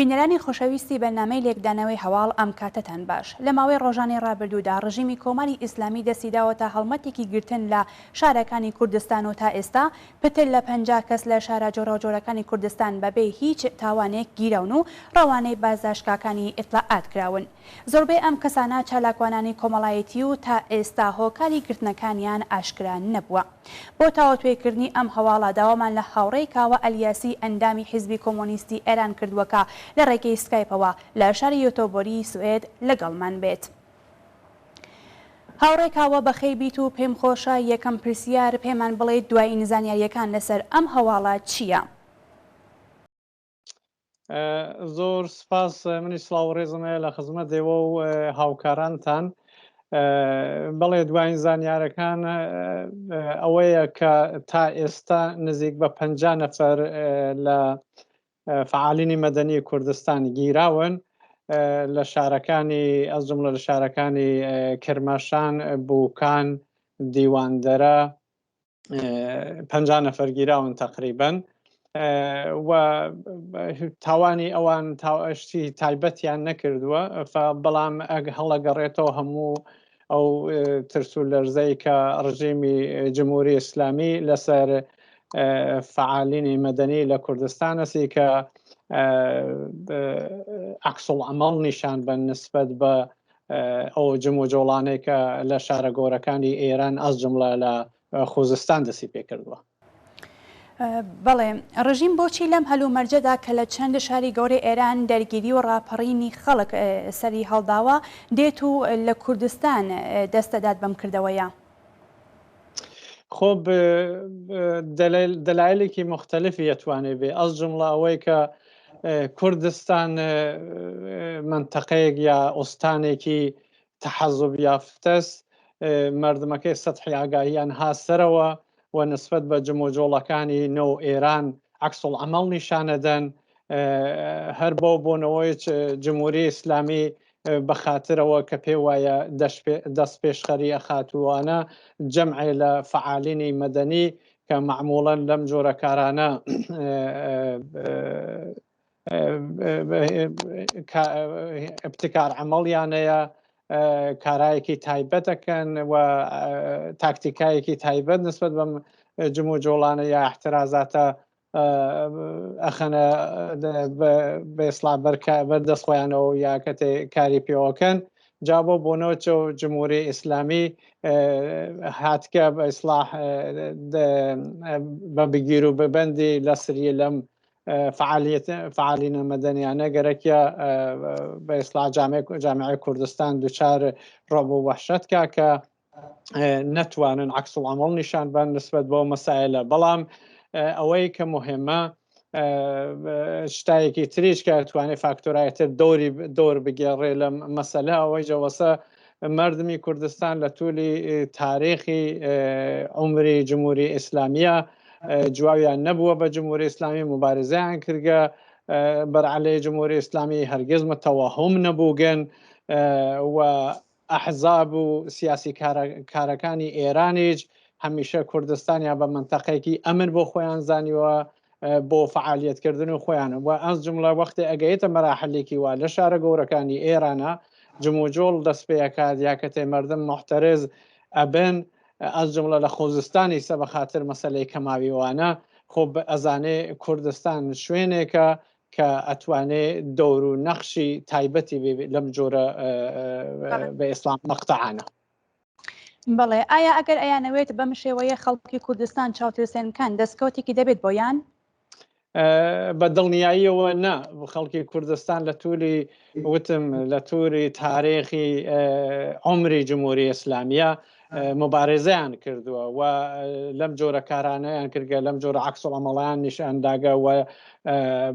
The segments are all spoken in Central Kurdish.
بینەرانی خۆشەویستی بەرنامەی لێکدانەوەی هەواڵ ئەم کاتتان باش. لە ماوەی ڕۆژانی ڕابردوودا ڕژیمی کۆماری ئیسلامی دەسیداوەتە هەڵمەتێکی گرتن لە شارەکانی کوردستان و تا ئێستا پتر لە 50 کەس لە شارە جۆرەجۆرەکانی کوردستان بەبێ هیچ تاوانێک گیراون و ڕەوانەی بازداشتگاکانی ئیطلاعات کراون. زۆربەی ئەم کەسانە چالاکوانانی کۆمەڵایەتی و تا ئێستا هۆکاری گرتنەکانیان ئاشکرا نەبووە. بۆ تاوەتوێکردنی ئەم هەواڵە داوامان لە هاوڕێی کاوە ئەلیاسی ئەندامی حیزبی کۆمۆنیستی ئێران کردووەکە لە ڕێگەی سکایپەوە لە شاری یۆتۆبۆری سوێد لەگەڵمان بێت. هاوڕێکاوە بەخێر بیت و پێم خۆشە یەکەم پرسیار پێمان بڵێ دوای نزانیاریەکان لەسەر ئەم هەواڵە چییە؟ زۆر سپاس، منی سڵاو و ڕێزمەیە لە خزمەت دێوە و هاوکارانتان. بەڵێ دوای زانیارەکان ئەوەیە کە تا ئێستا نزیک بە 50 نەفەر لە فعالینی مەدەنی کوردستان گیراون لە شارەکانی ئەز جملە لە شارەکانی کرماشان، بووکان، دیواندەرە 50 نەفەر گیراون تقریباً و تاوانی ئەوان تاوەشتی تایبەتیان نەکردووە، بەڵام هەڵەگەڕێتەوە هەموو ئەو ترس و لەرزەی کە ڕژیمی جمهوری ئیسلامی لەسەر فعالینی مەدەنی لە کوردستانەسی کە عەکسوڵعەمەڵ نیشان بە نسبەت بە ئەو جموجۆڵانەی کە لە شارە گۆرەکانی ئێران ئەز جملە لە خوزستان دەستی پێکردووە. بەڵێ ڕژیم بۆچی لەم هەلومەرجەدا کە لە چەند شاری گەورەی ئێران دەرگیری و ڕاپەڕینی خەڵک سەری هەڵداوە دێت و لە کوردستان دەستەدات بەم کردەوەیە؟ خۆ دەلایلێکی مختلفی ئەتوانێت بێ، ئەز جملە ئەوەی کە کوردستان منتەقەیەک یا ئوستانێکی تەحەزوب یافتەس، مردمەکەی سەتحی ئاگاهیان هاسەرەوە و نسبەت بە جموجۆڵەکانی نەو ئێران عەکسوڵعەمەڵ نیشانەدەن، هەر بۆ بوونەوەی جمهوری ئیسلامی بەخاترەوە کە پێ وایە دەست پێشخەری ئەخاتوانە جەمعێ لە فعالینی مەدەنی کە معموڵەن لەم جۆرە کارانە ابتکار عەمەڵیانەیە، کارایەکی تایبەت دەکەن و تاکتیکایەکی تایبەت نسبەت بەم جموجۆڵانە یا احترازاتە ئەخەنە بەئیسڵاح بەردەست خۆیانەوە یا کەتێ کاری پێوەکەن. جا بۆ بۆنەوە جمهوری ئیسلامی هاتکە بە ئیسڵاح بە بگیر و ببەندی لە سریە لەم فعالینە مەدەنیانە گەرەکیە بە ئیسڵاح جامعەی کوردستان دووچار ڕۆبوو وەحشەتکە کە نەتوانن عەکسوڵعەمەڵ نیشان بن نسبەت بۆ مەسایلە. بەڵام ئەوەی کە مهمە شتایەکی تریش کە توانێت فاکتۆرایەتر دۆر بگێڕێ لە مەسەلە ئەوەی جەوەسە مردمی کوردستان لە توولی تاریخی عمری جمهوری ئیسلامیە جواویان نەبووە بە جمهوری ئیسلامی، مبارزەیان کردگە بەرعەلەی جمهوری ئیسلامی، هەرگیز متەوەهم نەبووگەن و ئەحزاب و سیاسی کارەکانی ئێرانیش هەمیشە کوردستانیان بە منتەقەیەکی ئەمن بۆ خۆیان زانیوە بۆ فعالیەتکردن و خۆیان و ئەس جملە وەختی ئەگەیتە مەراحلێکی وا لە شارە گەورەکانی ئێرانە جموجۆڵ دەست پێیەکات یا کەتێ مردم محتەرز ئەبن ئەس جملە لە خۆزستانی سە بەخاتر مەسەلەی کەماویوانە خۆ ئەزانێ کوردستان شوێنێکە کە ئەتوانێت دەور و نەخشی تایبەتی لەم جۆرە بە ئیسلام مەقتەعانە. بەڵێ ئایا ئەگەر ئەیانەوێت بەم شێوەیە خەڵکی کوردستان چاوترسێنکان دەستکەوتێکی دەبێت بۆیان؟ بە دڵنیاییەوە نا، خەڵکی کوردستان لە تووری وتم لە تووری تاریخی عمری جمهوری ئیسلامیە مبارزەیان کردووە و لەم جۆرە کارانەیان کردگە، لەم جۆرە عەکسوڵعەمەڵیان نیشانداگە و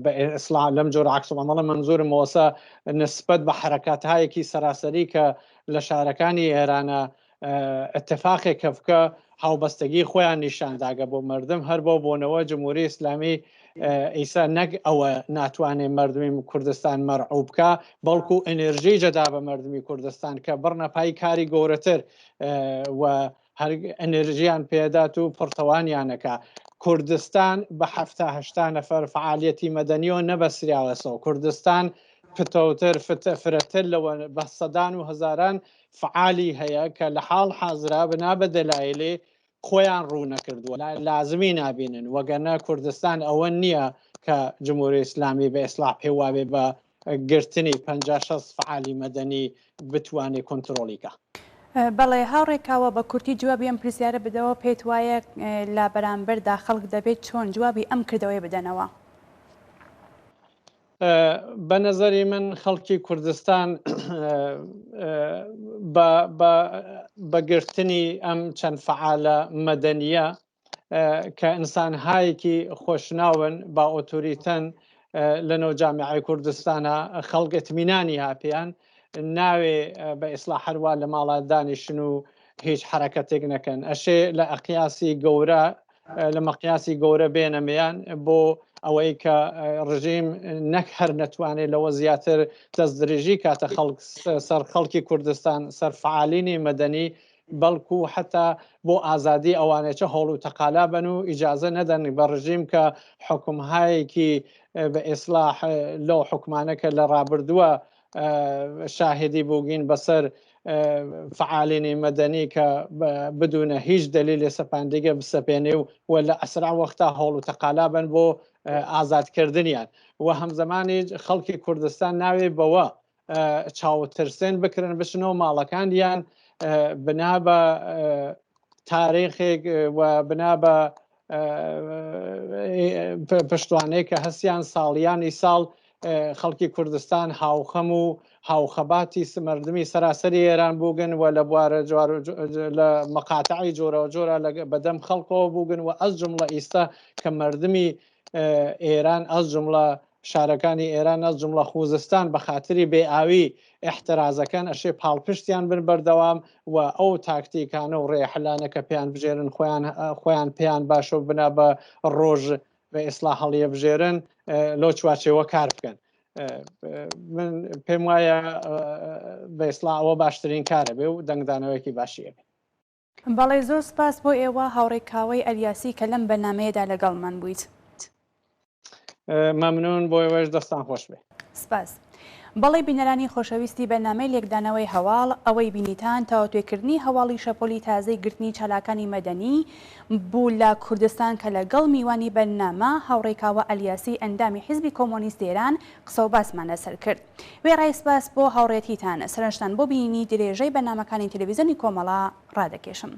بە ئیسڵاح لەم جۆرە عەکسوڵعەمەڵە منزورم وەسە نسبەت بە حەرەکاتهایەکی سەراسەری کە لە شارەکانی ئێرانە اتفاقێک کە بکە هاوبەستگی خۆیان نیشانداگە بۆ مردم، هەر بۆ بۆنەوە جمهوری ئیسلامی ئیسا نەک ئەوە ناتوانێت مردمی کوردستان مەرعوب بکە، بەڵکو ئەنێرژی جەدا بە مردمی کوردستان کە بڕنە پای کاری گەورەتر و هەر ئەنرژیان پێدات و پڕتەوانیانەکە. کوردستان بە 7-8 نەفەر فعالیەتی مەدەنیەوە نەبەسریاوەسەوە. کوردستان فتەوتر فرەتر لەوە بە سەدان و هەزاران فعالی هەیە کە لە حاڵ حازرا بنا بە دەلایلێ خۆیان ڕوو نەکردووە، لازمی نابینن. وەگەنە کوردستان ئەوە نییە کە جمهوری ئیسلامی بە ئیسلاح پێوابێ بە گرتنی 50-60 فعالی مەدەنی بتوانێت کۆنتترۆلیکە. بەڵێ هاوڕێکاوە بە کورتی جوابی ئەم پرسیارە بدەوە، پێت وایە لە بەرامبەردا خەڵک دەبێت چۆن جوابی ئەم کردەوەی بدەنەوە؟ بە نەزەری من خەڵکی کوردستان بە گرتنی ئەم چەند فعالە مەدەنیە کە ئینسانهایەکی خۆشناون با ئۆتۆریتەن لەنەو جامیعەی کوردستانە خەڵک ئەتمینانی هاپیان ناوێ بە ئیسلاح هەروە لە ماڵات دانیشن و هیچ حرەکەتێک نەکەن. ئەشێ لە ئەقیاسی گەورە لە مەقیاسی گەورە بێنەمەیان بۆ ئەوەی کە ڕژیم نەک هەر نەتوانێت لەوە زیاتر دەستدرێژی کاتە سەر خەڵکی کوردستان سەر فعالینی مەدەنی، بەڵکو حتا بۆ ئازادی ئەوانێکە هەوڵ و تەقالا بن و ئیجازە نەدەن بە ڕژیم کە حکومهایەکی بە ئیسلاح لەو حکومانەکە لە ڕابردووە شاهدی بووگین بەسەر فعالینی مەدەنی کە بدونە هیچ دلیلی سەپاندگە بسەپێنێ و لە ئەسرع وەختا هەوڵ و تەقالا بن بۆ ئازادکردنیان. و هەمزەمانی خەڵکی کوردستان ناوێ بەوە چاوترسێن بکرن بچنەوە ماڵەکانیان بنا بە تاریخێک و بنا بە پشتوانەیە کە هەستیان ساڵیانی ساڵ خەڵکی کوردستان هاوخەم و هاوخەباتی مردمی سەراسەری ئێران بووگن و لە بوارە لە مەقاتعی جۆرەوە جۆرە بەدەم خەڵکەوە بووگن و ئەس جملە ئیستا کە مردمی ئێران ئەس جملە شارەکانی ئێران ئەس جملە خوزستان بە خاتری بێئاوی احترازەکان ئەشێ پاڵپشتیان بن بەردەوام و ئەو تاکتیکانە و ڕێحلانەکە پێیان بژێرن خۆیان پێیان باشە و بنا بە ڕۆژ بە ئیسلاح هەڵیە بژێرن لەو چوارچێوە کار بکەن. من پێم وایە بە ئیسلاحەوە باشترین کارە بێ و دەنگدانەوەیەکی باشیە بێ. بەڵێ زۆر سپاس بۆ ئێوە هاوڕێکاوەی ئەلیاسی کە لەم بەنامەیەدا لەگەڵمان بوویت. مەمنون بۆ ئێوەش دەستان خۆش بێ. سپاس. بەڵێ بینەرانی خۆشەویستی بەنامەی لێکدانەوەی هەواڵ ئەوەی بینیتان تاوتوێکردنی هەواڵی شەپۆلی تازەی گرتنی چالاکانی مەدەنی بوو لە کوردستان کە لەگەڵ میوانی بەنامە هاوڕێکاوە ئەلیاسی ئەندامی حیزبی کۆمۆنیست ئێران قسە و باسمان لەسەر کرد. وێڕای سپاس بۆ هاوڕێتیتان، سەرنجتان بۆ بینی درێژەی بەنامەکانی تەلەڤیزیۆنی کۆمەڵا ڕادەکێشم.